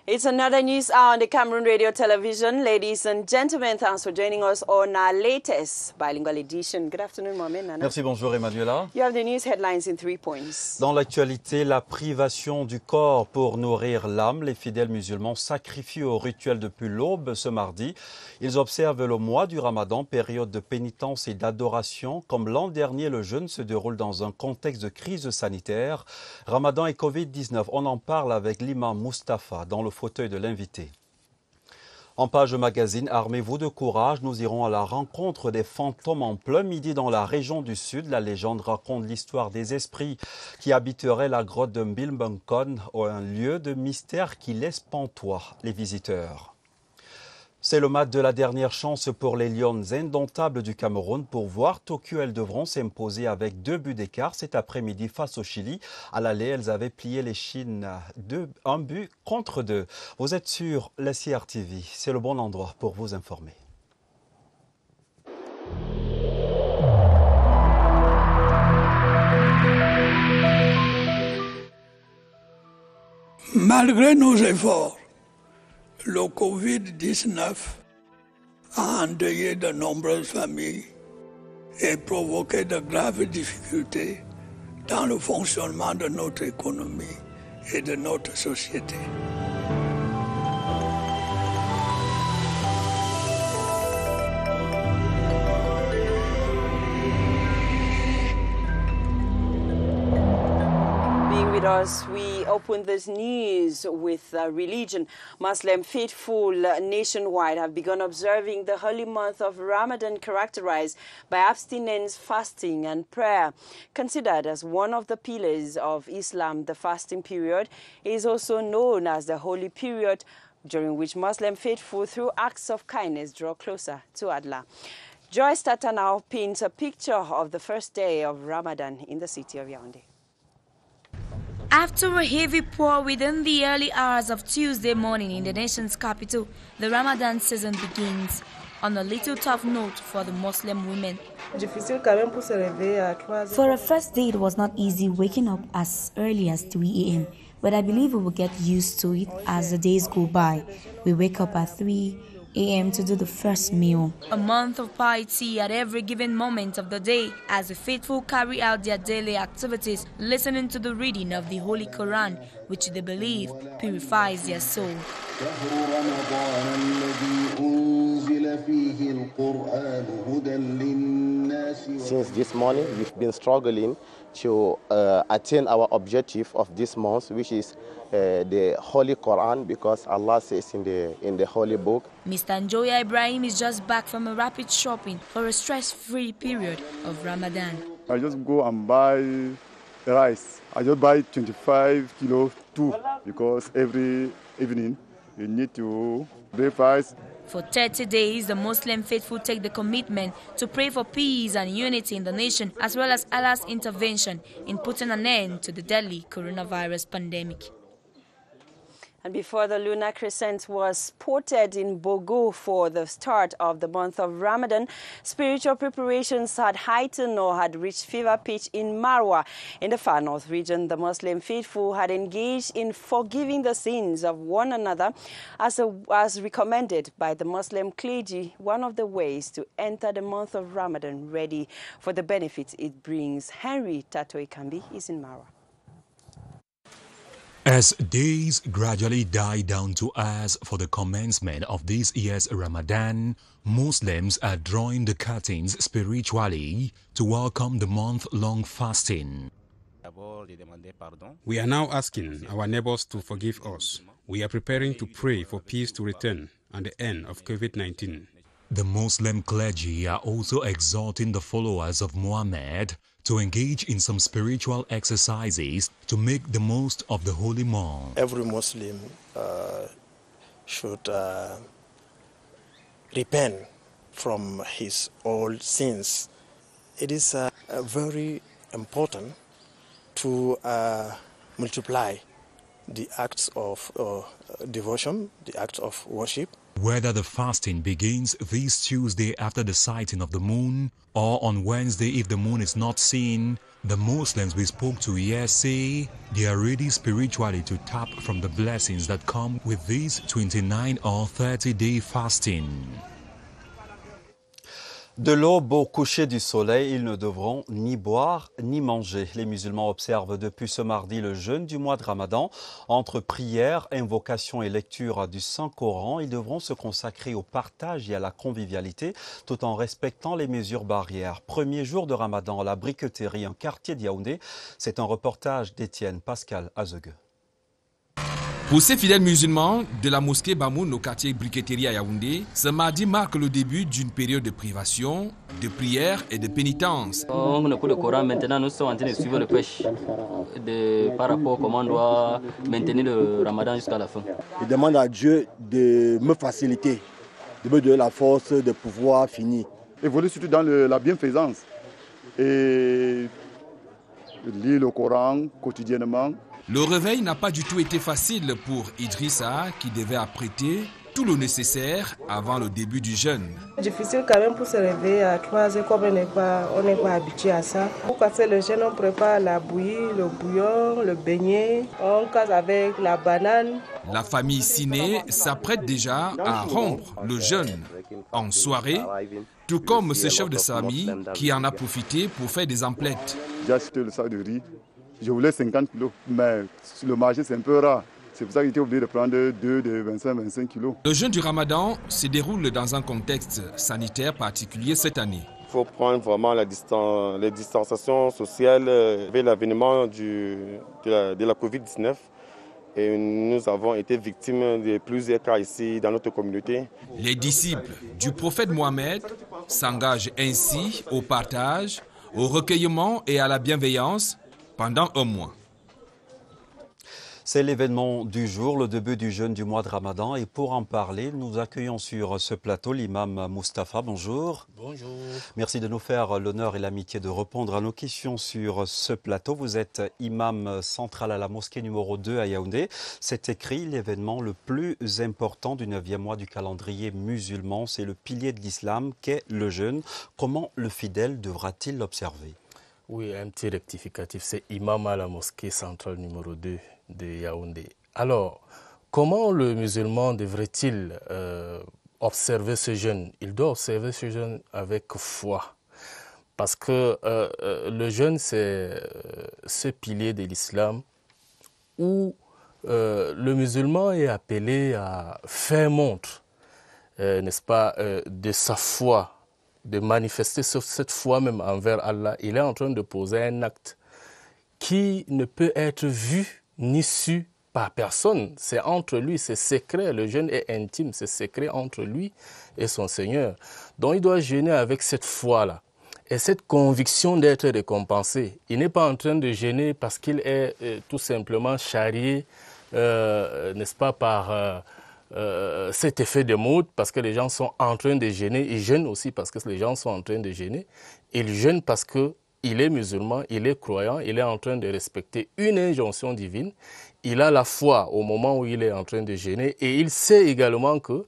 It's another news hour on the Cameroon Radio Television. Ladies and gentlemen, thanks for joining us on our latest bilingual edition. Good afternoon, Mohamed Nana. Merci, bonjour Emmanuela. You have the news headlines in 3 points. Dans l'actualité, la privation du corps pour nourrir l'âme. Les fidèles musulmans sacrifient au rituel depuis l'aube ce mardi. Ils observent le mois du Ramadan, période de pénitence et d'adoration. Comme l'an dernier, le jeûne se déroule dans un contexte de crise sanitaire. Ramadan et Covid-19, on en parle avec l'imam Mustapha dans le fauteuil de l'invité. En page magazine, armez-vous de courage, nous irons à la rencontre des fantômes en plein midi dans la région du Sud. La légende raconte l'histoire des esprits qui habiteraient la grotte de Mbilmbonkoon, un lieu de mystère qui laisse pantois les visiteurs. C'est le match de la dernière chance pour les Lions indomptables du Cameroun. Pour voir Tokyo, elles devront s'imposer avec 2 buts d'écart cet après-midi face au Chili. À l'aller, elles avaient plié les Chines 1 but contre 2. Vous êtes sur la CRTV, c'est le bon endroit pour vous informer. Malgré nos efforts, le Covid-19 a endeuillé de nombreuses familles et provoqué de graves difficultés dans le fonctionnement de notre économie et de notre société. Us, we open this news with religion. Muslim faithful nationwide have begun observing the holy month of Ramadan, characterized by abstinence, fasting, and prayer. Considered as one of the pillars of Islam, the fasting period is also known as the holy period, during which Muslim faithful, through acts of kindness, draw closer to Allah. Joyce Tata now paints a picture of the first day of Ramadan in the city of Yaoundé. After a heavy pour within the early hours of Tuesday morning in the nation's capital, the Ramadan season begins on a little tough note for the Muslim women. For a first day, it was not easy waking up as early as 3 a.m., but I believe we will get used to it as the days go by. We wake up at 3 a.m. to do the first meal. A month of piety at every given moment of the day as the faithful carry out their daily activities, listening to the reading of the Holy Quran, which they believe purifies their soul. Since this morning, we've been struggling to attain our objective of this month, which is the Holy Quran, because Allah says in the Holy Book. Mr. Njoya Ibrahim is just back from a rapid shopping for a stress-free period of Ramadan. I just go and buy rice. I just buy 25 kilos too, because every evening you need to breakfast. For 30 days, the Muslim faithful take the commitment to pray for peace and unity in the nation, as well as Allah's intervention in putting an end to the deadly coronavirus pandemic. And before the lunar crescent was spotted in Bogo for the start of the month of Ramadan, spiritual preparations had heightened or had reached fever pitch in Marwa. In the far north region, the Muslim faithful had engaged in forgiving the sins of one another as recommended by the Muslim clergy, one of the ways to enter the month of Ramadan ready for the benefits it brings. Henry Tato Ikambi is in Marwa. As days gradually die down to hours for the commencement of this year's Ramadan, Muslims are drawing the curtains spiritually to welcome the month-long fasting. We are now asking our neighbors to forgive us. We are preparing to pray for peace to return and the end of COVID-19. The Muslim clergy are also exhorting the followers of Muhammad to engage in some spiritual exercises to make the most of the holy month. Every Muslim should repent from his old sins. It is very important to multiply the acts of devotion, the acts of worship. whether the fasting begins this Tuesday after the sighting of the moon or on Wednesday if the moon is not seen, the Muslims we spoke to here say they are ready spiritually to tap from the blessings that come with this 29 or 30-day fasting. De l'aube au coucher du soleil, ils ne devront ni boire ni manger. Les musulmans observent depuis ce mardi le jeûne du mois de Ramadan. Entre prière, invocation et lecture du Saint-Coran, ils devront se consacrer au partage et à la convivialité tout en respectant les mesures barrières. Premier jour de Ramadan à la Briqueterie, un quartier de Yaoundé. C'est un reportage d'Étienne Pascal Azegue. Pour ces fidèles musulmans de la mosquée Bamoun au quartier Briqueterie à Yaoundé, ce mardi marque le début d'une période de privation, de prière et de pénitence. On a le Coran, maintenant nous sommes en train de suivre le pêche par rapport à comment on doit maintenir le Ramadan jusqu'à la fin. Je demande à Dieu de me faciliter, de me donner la force de pouvoir finir. Évoluer surtout dans la bienfaisance et lire le Coran quotidiennement. Le réveil n'a pas du tout été facile pour Idrissa qui devait apprêter tout le nécessaire avant le début du jeûne. Difficile quand même pour se réveiller à 3 heures comme on n'est pas habitué à ça. Pour casser le jeûne, on prépare la bouillie, le bouillon, le beignet, on casse avec la banane. La famille Siné s'apprête déjà à rompre le jeûne en soirée, tout comme ce chef de famille qui en a profité pour faire des emplettes. J'ai acheté le sac de riz. Je voulais 50 kilos, mais sur le marché, c'est un peu rare. C'est pour ça que j'étais obligé de prendre 2 de 25 kilos. Le jeûne du Ramadan se déroule dans un contexte sanitaire particulier cette année. Il faut prendre vraiment les distanciations sociales avec l'avènement de la Covid-19. Et nous avons été victimes de plusieurs cas ici dans notre communauté. Les disciples du prophète Mohamed s'engagent ainsi au partage, au recueillement et à la bienveillance pendant un mois. C'est l'événement du jour, le début du jeûne du mois de Ramadan. Et pour en parler, nous accueillons sur ce plateau l'imam Moustapha. Bonjour. Bonjour. Merci de nous faire l'honneur et l'amitié de répondre à nos questions sur ce plateau. Vous êtes imam central à la mosquée numéro 2 à Yaoundé. C'est écrit l'événement le plus important du 9e mois du calendrier musulman. C'est le pilier de l'islam qu'est le jeûne. Comment le fidèle devra-t-il l'observer ? Oui, un petit rectificatif, c'est imam à la mosquée centrale numéro 2 de Yaoundé. Alors, comment le musulman devrait-il observer ce jeûne? Il doit observer ce jeûne avec foi. Parce que le jeûne, c'est ce pilier de l'islam où le musulman est appelé à faire montre, n'est-ce pas, de sa foi, de manifester cette foi même envers Allah. Il est en train de poser un acte qui ne peut être vu ni su par personne. C'est entre lui, c'est secret. Le jeûne est intime, c'est secret entre lui et son Seigneur. Donc il doit jeûner avec cette foi-là et cette conviction d'être récompensé. Il n'est pas en train de jeûner parce qu'il est tout simplement charrié, n'est-ce pas, par cet effet de mode, parce que les gens sont en train de jeûner. Ils jeûnent aussi parce que les gens sont en train de jeûner. Il jeûne parce qu'il est musulman, il est croyant, il est en train de respecter une injonction divine. Il a la foi au moment où il est en train de jeûner et il sait également que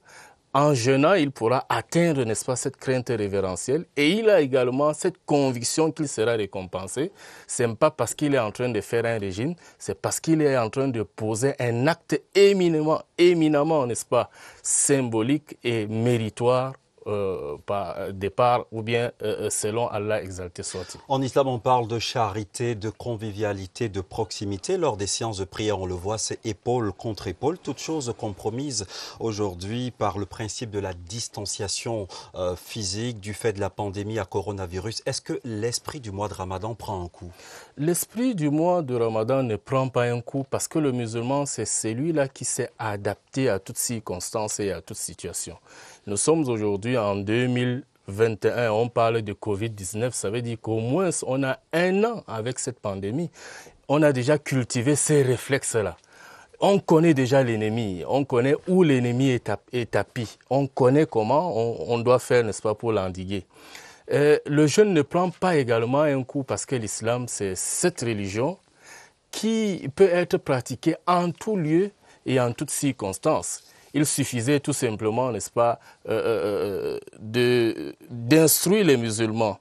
en jeûnant, il pourra atteindre, n'est-ce pas, cette crainte révérentielle. Et il a également cette conviction qu'il sera récompensé. Ce n'est pas parce qu'il est en train de faire un régime, c'est parce qu'il est en train de poser un acte éminemment, n'est-ce pas, symbolique et méritoire par départ ou bien selon Allah exalté soit-il. En islam, on parle de charité, de convivialité, de proximité. Lors des séances de prière, on le voit, c'est épaule contre épaule. Toutes choses compromises aujourd'hui par le principe de la distanciation physique du fait de la pandémie à coronavirus. Est-ce que l'esprit du mois de Ramadan prend un coup? L'esprit du mois de Ramadan ne prend pas un coup parce que le musulman, c'est celui-là qui s'est adapté à toutes circonstances et à toute situation. Nous sommes aujourd'hui en 2021, on parle de Covid-19, ça veut dire qu'au moins on a un an avec cette pandémie. On a déjà cultivé ces réflexes-là. On connaît déjà l'ennemi, on connaît où l'ennemi est tapis, on connaît comment on doit faire, n'est-ce pas, pour l'endiguer. Le jeûne ne prend pas également un coup parce que l'islam, c'est cette religion qui peut être pratiquée en tout lieu et en toutes circonstances. il suffisait tout simplement, n'est-ce pas, d'instruire les musulmans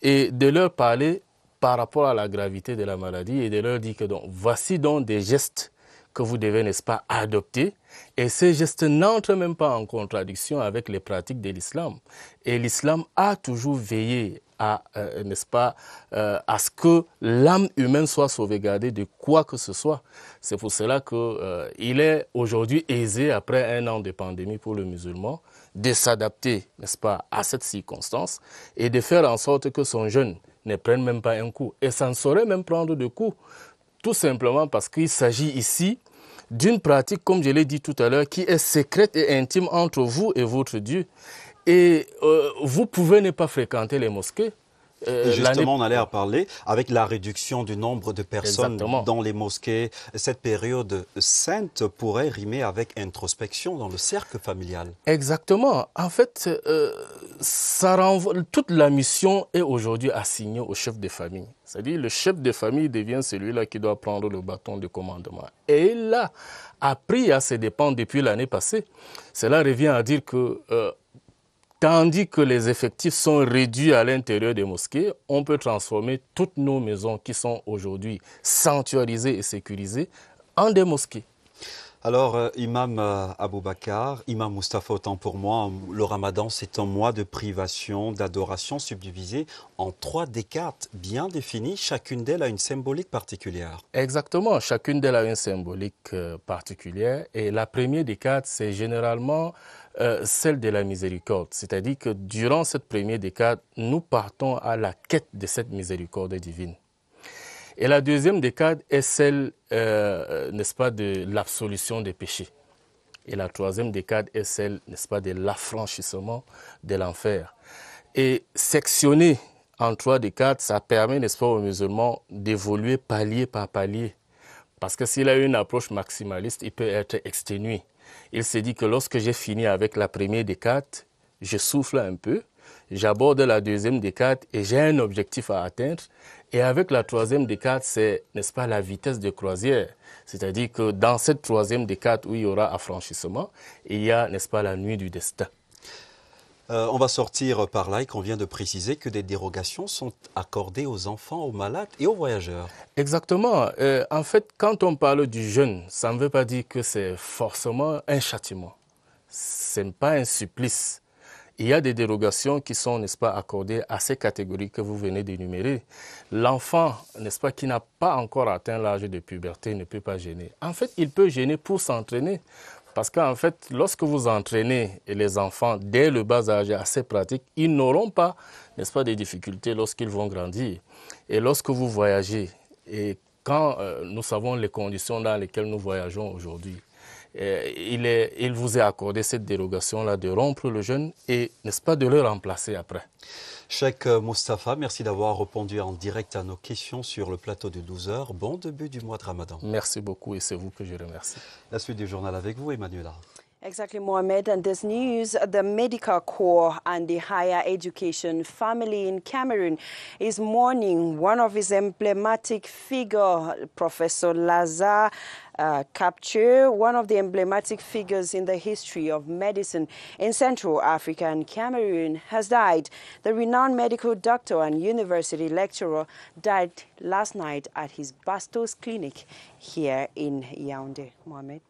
et de leur parler par rapport à la gravité de la maladie et de leur dire que donc, voici donc des gestes que vous devez, n'est-ce pas, adopter. Et ces gestes n'entrent même pas en contradiction avec les pratiques de l'islam. Et l'islam a toujours veillé à, n'est-ce pas, à ce que l'âme humaine soit sauvegardée de quoi que ce soit. C'est pour cela qu'il est aujourd'hui aisé, après un an de pandémie pour le musulman, de s'adapter, n'est-ce pas, à cette circonstance et de faire en sorte que son jeûne ne prenne même pas un coup. Et ça ne saurait même prendre de coup, tout simplement parce qu'il s'agit ici d'une pratique, comme je l'ai dit tout à l'heure, qui est secrète et intime entre vous et votre Dieu. Et vous pouvez ne pas fréquenter les mosquées. Et justement, on allait en parler, avec la réduction du nombre de personnes dans les mosquées, cette période sainte pourrait rimer avec introspection dans le cercle familial. Exactement. En fait, toute la mission est aujourd'hui assignée au chef de famille. C'est-à-dire le chef de famille devient celui-là qui doit prendre le bâton de commandement. Et il a appris à ses dépens depuis l'année passée. Cela revient à dire que tandis que les effectifs sont réduits à l'intérieur des mosquées, on peut transformer toutes nos maisons qui sont aujourd'hui sanctuarisées et sécurisées en des mosquées. Alors, Imam Aboubakar, Imam Moustapha, autant pour moi, le Ramadan, c'est un mois de privation, d'adoration subdivisé en 3 décades bien définies. Chacune d'elles a une symbolique particulière. Exactement, chacune d'elles a une symbolique particulière. Et la première décade, c'est généralement celle de la miséricorde. C'est-à-dire que durant cette première décade, nous partons à la quête de cette miséricorde divine. Et la deuxième décade est celle, n'est-ce pas, de l'absolution des péchés. Et la troisième décade est celle, n'est-ce pas, de l'affranchissement de l'enfer. Et sectionner en 3 décades, ça permet, n'est-ce pas, aux musulmans d'évoluer palier par palier. Parce que s'il a une approche maximaliste, il peut être exténué. Il se dit que lorsque j'ai fini avec la première décade, je souffle un peu, j'aborde la deuxième décade et j'ai un objectif à atteindre. Et avec la troisième décade, c'est, n'est-ce pas, la vitesse de croisière. C'est-à-dire que dans cette troisième décade où il y aura affranchissement, il y a, n'est-ce pas, la nuit du destin. On va sortir par là et qu'on vient de préciser que des dérogations sont accordées aux enfants, aux malades et aux voyageurs. Exactement. En fait, quand on parle du jeûne, ça ne veut pas dire que c'est forcément un châtiment. Ce n'est pas un supplice. Il y a des dérogations qui sont, n'est-ce pas, accordées à ces catégories que vous venez d'énumérer. L'enfant, n'est-ce pas, qui n'a pas encore atteint l'âge de puberté ne peut pas jeûner. En fait, il peut jeûner pour s'entraîner. Parce qu'en fait, lorsque vous entraînez les enfants dès le bas âge à ces pratiques, ils n'auront pas, n'est-ce pas, des difficultés lorsqu'ils vont grandir. Et lorsque vous voyagez, et quand nous savons les conditions dans lesquelles nous voyageons aujourd'hui, il vous est accordé cette dérogation-là de rompre le jeûne et, n'est-ce pas, de le remplacer après. Cheikh Moustapha, merci d'avoir répondu en direct à nos questions sur le plateau de 12h. Bon début du mois de Ramadan. Merci beaucoup et c'est vous que je remercie. La suite du journal avec vous, Emmanuela. Exactly, Mohamed. And this news, the medical corps and the higher education family in Cameroon is mourning one of his emblematic figures, Professor Lazare Kapture, one of the emblematic figures in the history of medicine in Central Africa and Cameroon, has died. The renowned medical doctor and university lecturer died last night at his Bastos clinic here in Yaoundé. Mohamed.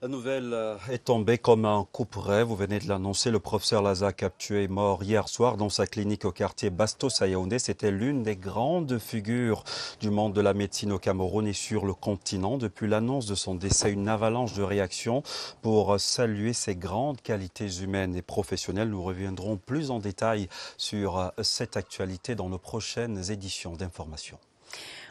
La nouvelle est tombée comme un couperet. Vous venez de l'annoncer. Le professeur Lazare Kapture est mort hier soir dans sa clinique au quartier Bastos à Yaoundé. C'était l'une des grandes figures du monde de la médecine au Cameroun et sur le continent. Depuis l'annonce de son décès, une avalanche de réactions pour saluer ses grandes qualités humaines et professionnelles. Nous reviendrons plus en détail sur cette actualité dans nos prochaines éditions d'information.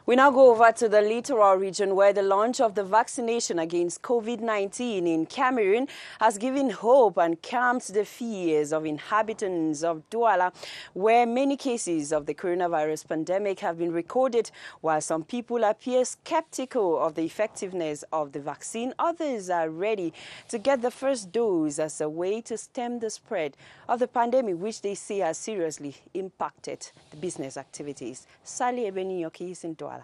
We now go over to the littoral region where the launch of the vaccination against COVID-19 in Cameroon has given hope and calmed the fears of inhabitants of Douala, where many cases of the coronavirus pandemic have been recorded. While some people appear skeptical of the effectiveness of the vaccine, others are ready to get the first dose as a way to stem the spread of the pandemic, which they say has seriously impacted the business activities. Sally Ebeninyoki is in Douala.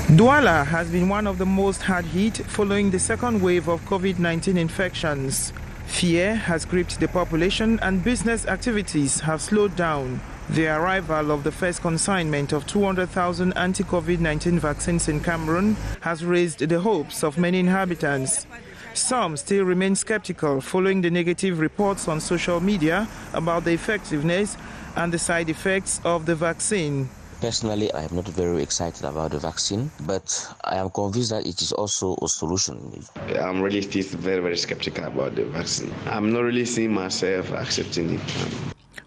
Douala has been one of the most hard hit following the second wave of COVID-19 infections. Fear has gripped the population and business activities have slowed down. The arrival of the first consignment of 200,000 anti-COVID-19 vaccines in Cameroon has raised the hopes of many inhabitants. Some still remain skeptical following the negative reports on social media about the effectiveness and the side effects of the vaccine. Personally, I am not very excited about the vaccine, but I am convinced that it is also a solution. I'm really still very skeptical about the vaccine. I'm not really seeing myself accepting it.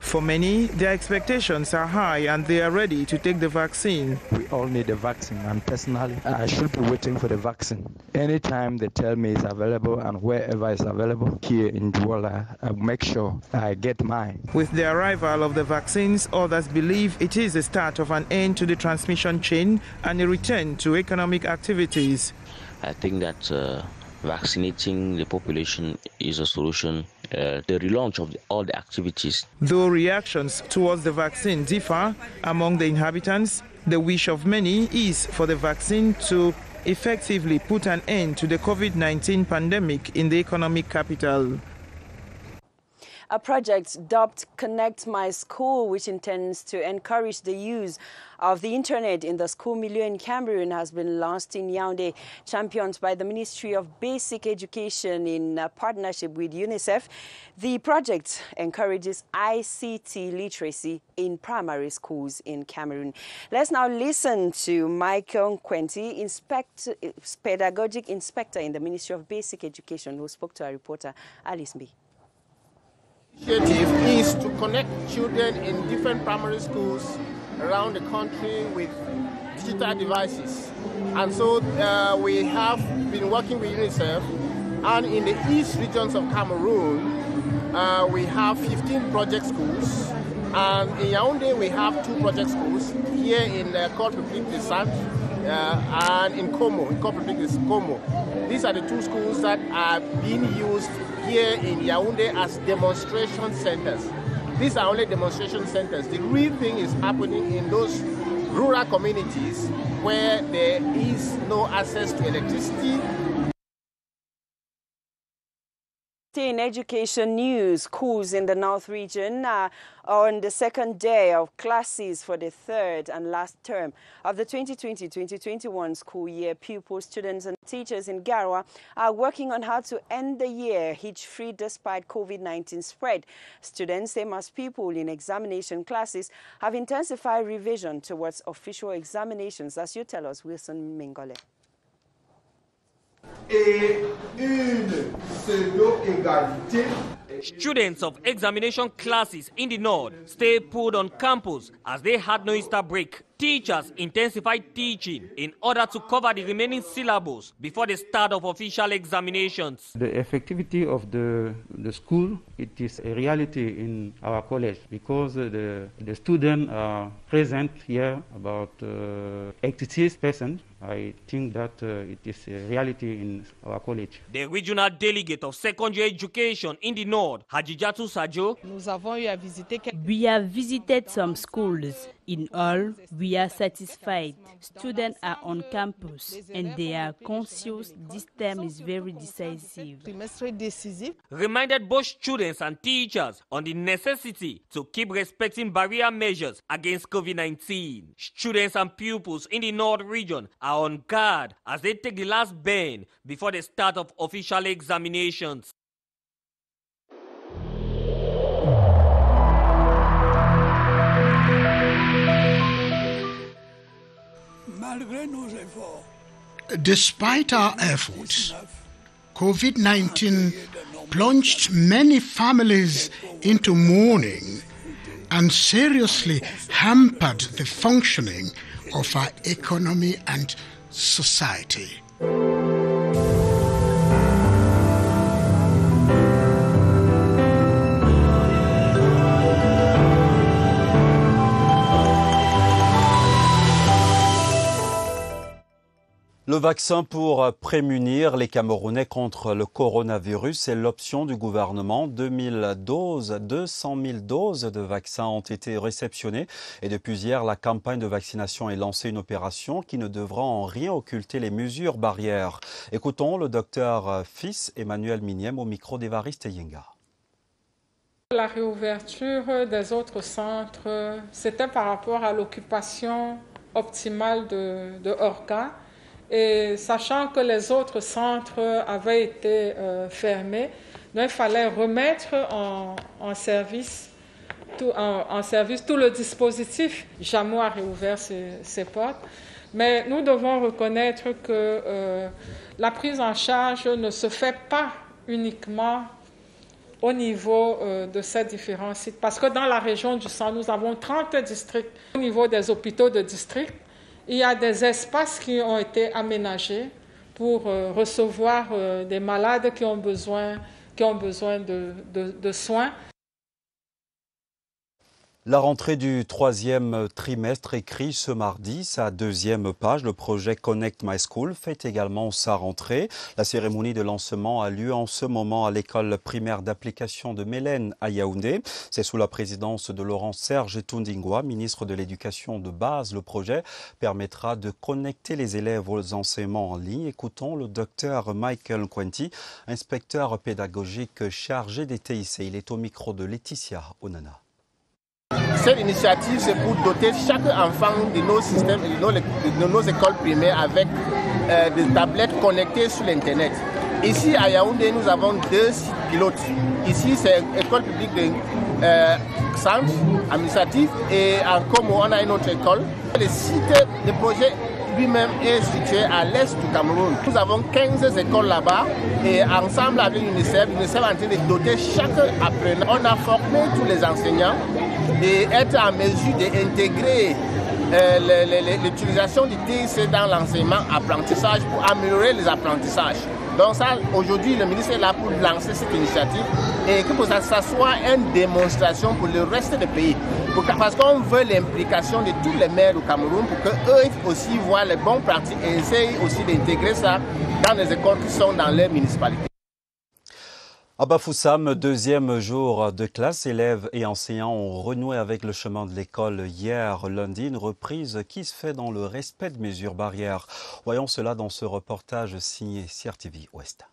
For many, their expectations are high and they are ready to take the vaccine. We all need a vaccine, and personally, I should be waiting for the vaccine. Anytime they tell me it's available and wherever it's available here in Douala, I make sure I get mine. With the arrival of the vaccines, others believe it is the start of an end to the transmission chain and a return to economic activities. I think that vaccinating the population is a solution. The relaunch of all the activities. Though reactions towards the vaccine differ among the inhabitants, the wish of many is for the vaccine to effectively put an end to the COVID-19 pandemic in the economic capital. A project dubbed Connect My School, which intends to encourage the use of the internet in the school milieu in Cameroon, has been launched in Yaoundé, championed by the Ministry of Basic Education in partnership with UNICEF. The project encourages ICT literacy in primary schools in Cameroon. Let's now listen to Michael Quenti, pedagogic inspector in the Ministry of Basic Education, who spoke to our reporter Alice B. Initiative is to connect children in different primary schools around the country with digital devices. And so we have been working with UNICEF, and in the east regions of Cameroon, we have 15 project schools. And in Yaoundé, we have 2 project schools, here in Côte République des Centres and in Como, in Côte République des Como. These are the 2 schools that are being used here in Yaoundé as demonstration centers. These are only demonstration centers. The real thing is happening in those rural communities where there is no access to electricity. In education news, schools in the North region are on the second day of classes for the third and last term of the 2020-2021 school year. Pupils, students and teachers in Garoua are working on how to end the year hitch-free despite COVID-19 spread. Students, same as people in examination classes, have intensified revision towards official examinations, as you tell us, Wilson Mingole. Students of examination classes in the north stay put on campus as they had no Easter break. Teachers intensified teaching in order to cover the remaining syllables before the start of official examinations. The effectivity of the school, it is a reality in our college because the students are present here, about 86%. I think that it is a reality in our college. The regional delegate of secondary education in the north, Hajijatu Sajo. We have visited some schools. In all, we are satisfied. Students are on campus and they are conscious this term is very decisive. Reminded both students and teachers on the necessity to keep respecting barrier measures against COVID-19. Students and pupils in the north region are on guard as they take the last bend before the start of official examinations. Despite our efforts, COVID-19 plunged many families into mourning and seriously hampered the functioning of our economy and society. Le vaccin pour prémunir les Camerounais contre le coronavirus est l'option du gouvernement. 200 000 doses de vaccins ont été réceptionnées et depuis hier, la campagne de vaccination est lancée, une opération qui ne devra en rien occulter les mesures barrières. Écoutons le docteur Fils Emmanuel Miniem au micro d'Évariste Yenga. La réouverture des autres centres, c'était par rapport à l'occupation optimale de Orca. Et sachant que les autres centres avaient été fermés, donc il fallait remettre en service tout le dispositif. Jamou a réouvert ses portes. Mais nous devons reconnaître que la prise en charge ne se fait pas uniquement au niveau de ces différents sites. Parce que dans la région du Centre, nous avons 30 districts. Au niveau des hôpitaux de district, il y a des espaces qui ont été aménagés pour recevoir des malades qui ont besoin de soins. La rentrée du troisième trimestre écrit ce mardi sa deuxième page. Le projet Connect My School fait également sa rentrée. La cérémonie de lancement a lieu en ce moment à l'école primaire d'application de Mélène à Yaoundé. C'est sous la présidence de Laurent Serge Toundingwa, ministre de l'Éducation de base. Le projet permettra de connecter les élèves aux enseignements en ligne. Écoutons le docteur Michael Nkwenti, inspecteur pédagogique chargé des TIC. Il est au micro de Laetitia Onana. Cette initiative, c'est pour doter chaque enfant de nos systèmes, de nos écoles primaires avec des tablettes connectées sur l'Internet. Ici, à Yaoundé, nous avons 2 sites pilotes. Ici, c'est l'école publique de centre administratif et en Como, on a une autre école. Le site de projet lui-même est situé à l'est du Cameroun. Nous avons 15 écoles là-bas et ensemble avec l'UNICEF, est en train de doter chaque apprenant. On a formé tous les enseignants et être en mesure d'intégrer l'utilisation du TIC dans l'enseignement-apprentissage pour améliorer les apprentissages. Donc ça, aujourd'hui, le ministre est là pour lancer cette initiative et que ça soit une démonstration pour le reste des pays. Parce qu'on veut l'implication de tous les maires du Cameroun pour qu'eux aussi voient les bonnes pratiques et essayent aussi d'intégrer ça dans les écoles qui sont dans les municipalités. À Bafoussam, deuxième jour de classe, élèves et enseignants ont renoué avec le chemin de l'école hier lundi, une reprise qui se fait dans le respect de mesures barrières. Voyons cela dans ce reportage signé CRTV Ouest.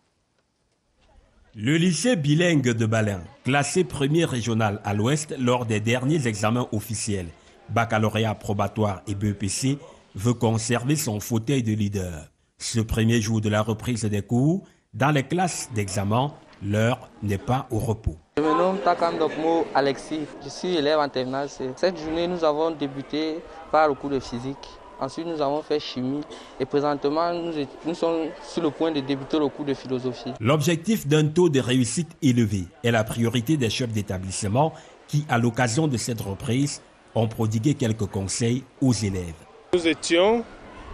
Le lycée bilingue de Balin, classé premier régional à l'Ouest lors des derniers examens officiels, baccalauréat probatoire et BEPC, veut conserver son fauteuil de leader. Ce premier jour de la reprise des cours, dans les classes d'examen, l'heure n'est pas au repos. Je me nomme Takam Dokmo Alexis, je suis élève en terminale C. Cette journée, nous avons débuté par le cours de physique. Ensuite, nous avons fait chimie et présentement, nous sommes sur le point de débuter le cours de philosophie. L'objectif d'un taux de réussite élevé est la priorité des chefs d'établissement qui, à l'occasion de cette reprise, ont prodigué quelques conseils aux élèves. Nous étions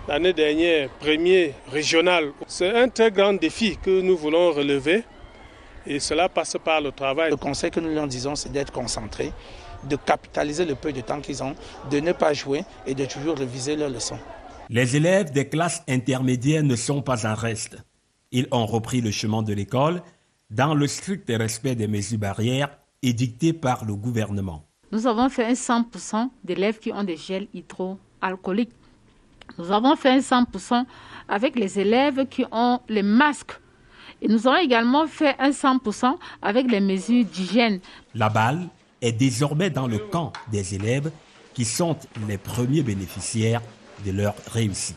l'année dernière premier régional. C'est un très grand défi que nous voulons relever. Et cela passe par le travail. Le conseil que nous leur disons, c'est d'être concentrés, de capitaliser le peu de temps qu'ils ont, de ne pas jouer et de toujours réviser leurs leçons. Les élèves des classes intermédiaires ne sont pas en reste. Ils ont repris le chemin de l'école dans le strict respect des mesures barrières édictées par le gouvernement. Nous avons fait un 100% d'élèves qui ont des gels hydroalcooliques. Nous avons fait un 100% avec les élèves qui ont les masques. Et nous avons également fait un 100% avec les mesures d'hygiène. La balle est désormais dans le camp des élèves qui sont les premiers bénéficiaires de leur réussite.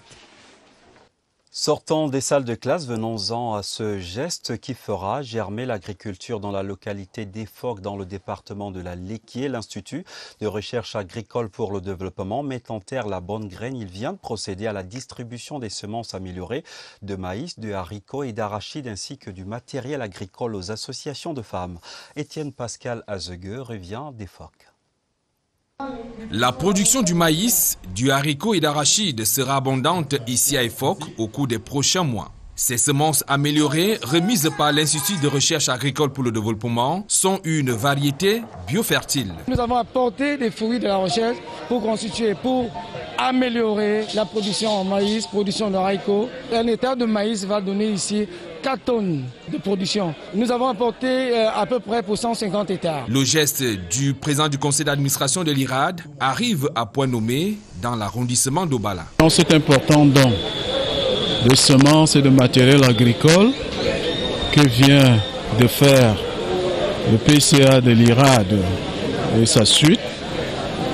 Sortons des salles de classe, venons-en à ce geste qui fera germer l'agriculture dans la localité d'Efok, dans le département de la Léquier. L'Institut de recherche agricole pour le développement met en terre la bonne graine. Il vient de procéder à la distribution des semences améliorées de maïs, de haricots et d'arachides, ainsi que du matériel agricole aux associations de femmes. Étienne Pascal Azegueux revient d'Efok. La production du maïs, du haricot et d'arachide sera abondante ici à Efok au cours des prochains mois. Ces semences améliorées, remises par l'Institut de recherche agricole pour le développement, sont une variété biofertile. Nous avons apporté des fruits de la recherche pour constituer, pour améliorer la production en maïs, production de haricots. Un hectare de maïs va donner ici 4 tonnes de production. Nous avons apporté à peu près pour 150 hectares. Le geste du président du conseil d'administration de l'IRAD arrive à point nommé dans l'arrondissement d'Obala. C'est important don de semences et de matériel agricole que vient de faire le PCA de l'IRAD et sa suite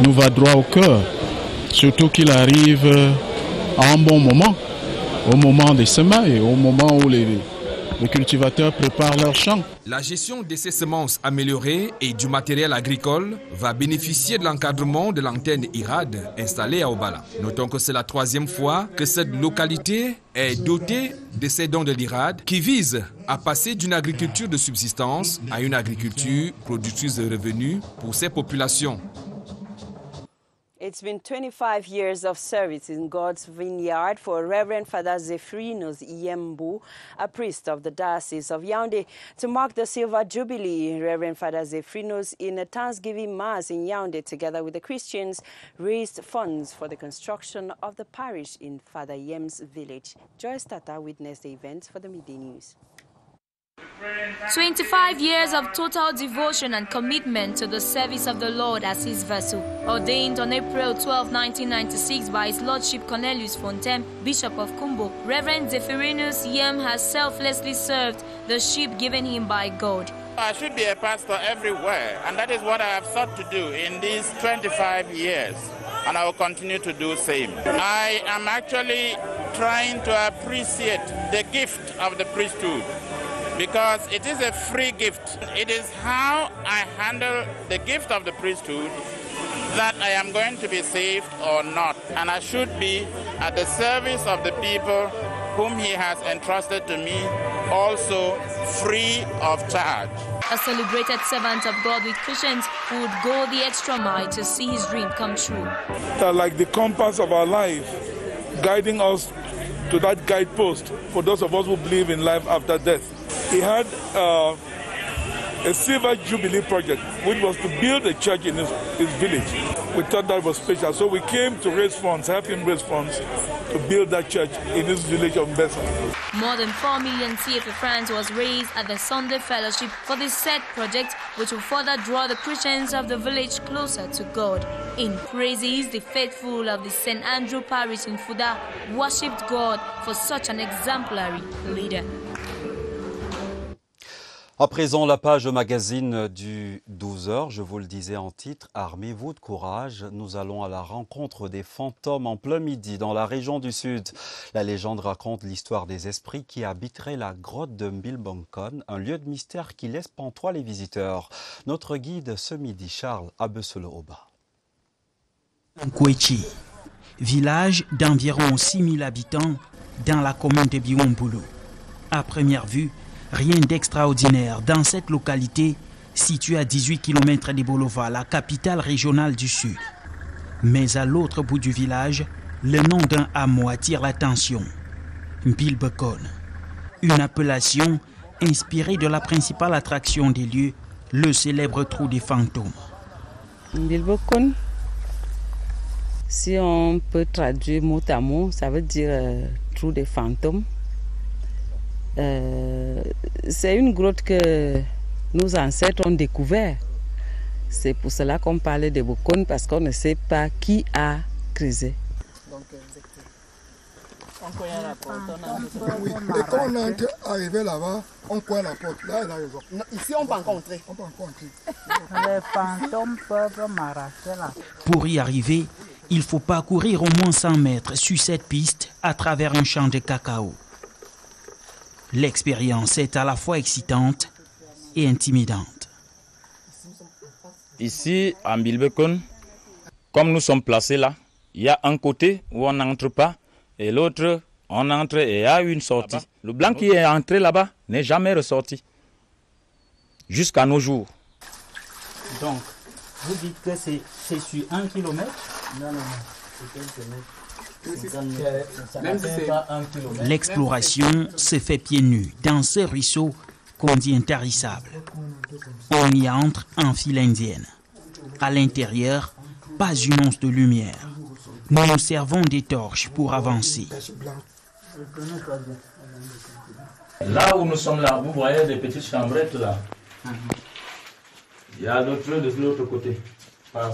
nous va droit au cœur. Surtout qu'il arrive à un bon moment, au moment des semailles, au moment où les cultivateurs préparent leurs champs. La gestion de ces semences améliorées et du matériel agricole va bénéficier de l'encadrement de l'antenne IRAD installée à Obala. Notons que c'est la 3e fois que cette localité est dotée de ces dons de l'IRAD qui visent à passer d'une agriculture de subsistance à une agriculture productrice de revenus pour ces populations. It's been 25 years of service in God's vineyard for Reverend Father Zephrinus Iyembu, a priest of the Diocese of Yaoundé. To mark the Silver Jubilee, Reverend Father Zephrinus, in a Thanksgiving Mass in Yaoundé, together with the Christians, raised funds for the construction of the parish in Father Yem's village. Joyce Tata witnessed the events for the Midday News. 25 years of total devotion and commitment to the service of the Lord as his vessel. Ordained on April 12, 1996 by His Lordship Cornelius Fontem, Bishop of Kumbo, Reverend Zephrinus Yem has selflessly served the sheep given him by God. I should be a pastor everywhere, and that is what I have sought to do in these 25 years, and I will continue to do the same. I am actually trying to appreciate the gift of the priesthood, because it is a free gift. It is how I handle the gift of the priesthood that I am going to be saved or not. And I should be at the service of the people whom he has entrusted to me, also free of charge. A celebrated servant of God with Christians who would go the extra mile to see his dream come true. They're like the compass of our life, guiding us to that guidepost for those of us who believe in life after death. He had a Silver Jubilee project, which was to build a church in his village. We thought that was special, so we came to raise funds, help him raise funds to build that church in his village of Mbessa. More than 4 million CFA francs was raised at the Sunday Fellowship for this said project, which will further draw the Christians of the village closer to God. In praises, the faithful of the St. Andrew Parish in Fuda worshipped God for such an exemplary leader. À présent, la page magazine du 12h, je vous le disais en titre, armez-vous de courage. Nous allons à la rencontre des fantômes en plein midi dans la région du Sud. La légende raconte l'histoire des esprits qui habiteraient la grotte de Mbilbonkon, un lieu de mystère qui laisse pantois les visiteurs. Notre guide ce midi, Charles Abesolo-Oba. Nkwechi, village d'environ 6000 habitants dans la commune de Biwombulu. À première vue, rien d'extraordinaire dans cette localité située à 18 km de Bolova, la capitale régionale du Sud. Mais à l'autre bout du village, le nom d'un hameau attire l'attention. Mbilbonkon, une appellation inspirée de la principale attraction des lieux, le célèbre trou des fantômes. Mbilbonkon, si on peut traduire mot à mot, ça veut dire trou des fantômes. C'est une grotte que nos ancêtres ont découvert. C'est pour cela qu'on parlait de Bokon, parce qu'on ne sait pas qui a creusé. Oui. Et quand on est arrivé là-bas, on cogne la porte. Là, il a raison. Ici, on peut pas entrer. On peut pas entrer. Les fantômes peuvent m'arracher là. Pour y arriver, il faut parcourir au moins 100 mètres sur cette piste à travers un champ de cacao. L'expérience est à la fois excitante et intimidante. Ici, à Mbilbonkon, comme nous sommes placés là, il y a un côté où on n'entre pas et l'autre, on entre et il y a une sortie. Le blanc qui est entré là-bas n'est jamais ressorti. Jusqu'à nos jours. Donc, vous dites que c'est sur 1 kilomètre? Non, c'est quelques mètres. L'exploration se fait pieds nus dans ce ruisseau qu'on dit intarissable. On y entre en file indienne. À l'intérieur, pas une once de lumière. Nous nous servons des torches pour avancer. Là où nous sommes là, vous voyez des petites chambrettes là. Il y a d'autres de l'autre côté.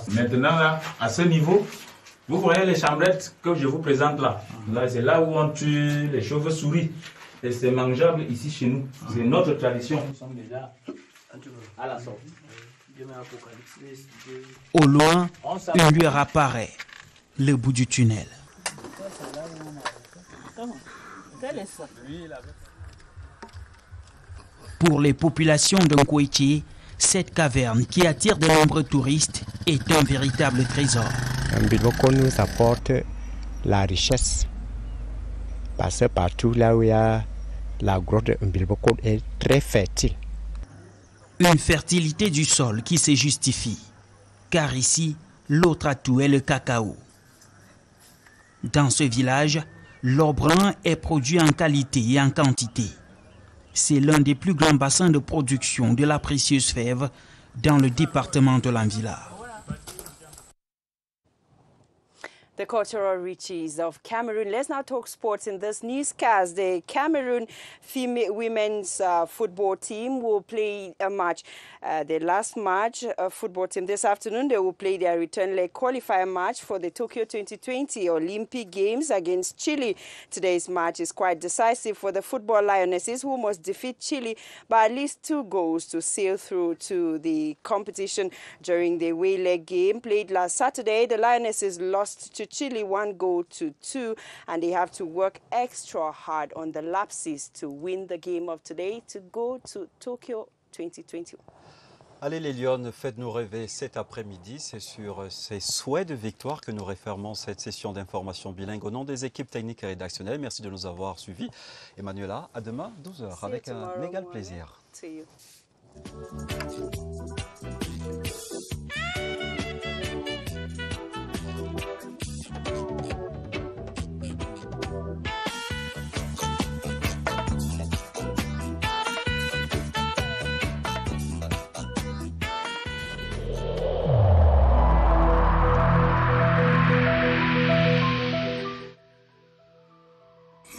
Maintenant là, à ce niveau, vous voyez les chambrettes que je vous présente là. Là, c'est là où on tue les chauves-souris. Et c'est mangeable ici chez nous. C'est notre tradition. Nous sommes déjà à la sortie. Au loin, une lueur apparaît, le bout du tunnel. Pour les populations d'Nkoiti, cette caverne qui attire de nombreux touristes est un véritable trésor. Mbilboko nous apporte la richesse parce que partout là où il y a la grotte de Mbilboko est très fertile. Une fertilité du sol qui se justifie, car ici, l'autre atout est le cacao. Dans ce village, l'or brun est produit en qualité et en quantité. C'est l'un des plus grands bassins de production de la précieuse fève dans le département de l'Anvila. The cultural riches of Cameroon. Let's now talk sports in this newscast. The Cameroon women's football team will play a match. The last match football team this afternoon, they will play their return leg qualifier match for the Tokyo 2020 Olympic Games against Chile. Today's match is quite decisive for the football Lionesses, who must defeat Chile by at least 2 goals to sail through to the competition. During the away leg game played last Saturday, the Lionesses lost to Chile 1-2, and they have to work extra hard on the lapses to win the game of today to go to Tokyo 2021. Allez les Lionnes, faites-nous rêver cet après-midi. C'est sur ces souhaits de victoire que nous refermons cette session d'information bilingue au nom des équipes techniques et rédactionnelles. Merci de nous avoir suivis. Emmanuela, à demain 12h avec un égal plaisir. See you.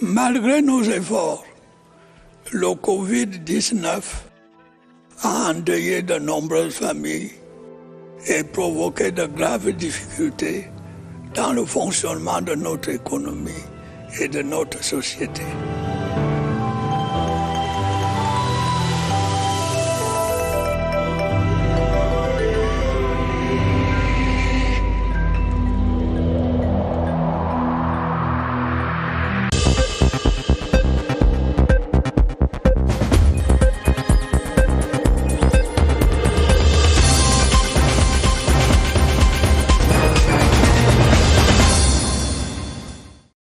Malgré nos efforts, le Covid-19 a endeuillé de nombreuses familles et provoqué de graves difficultés dans le fonctionnement de notre économie et de notre société.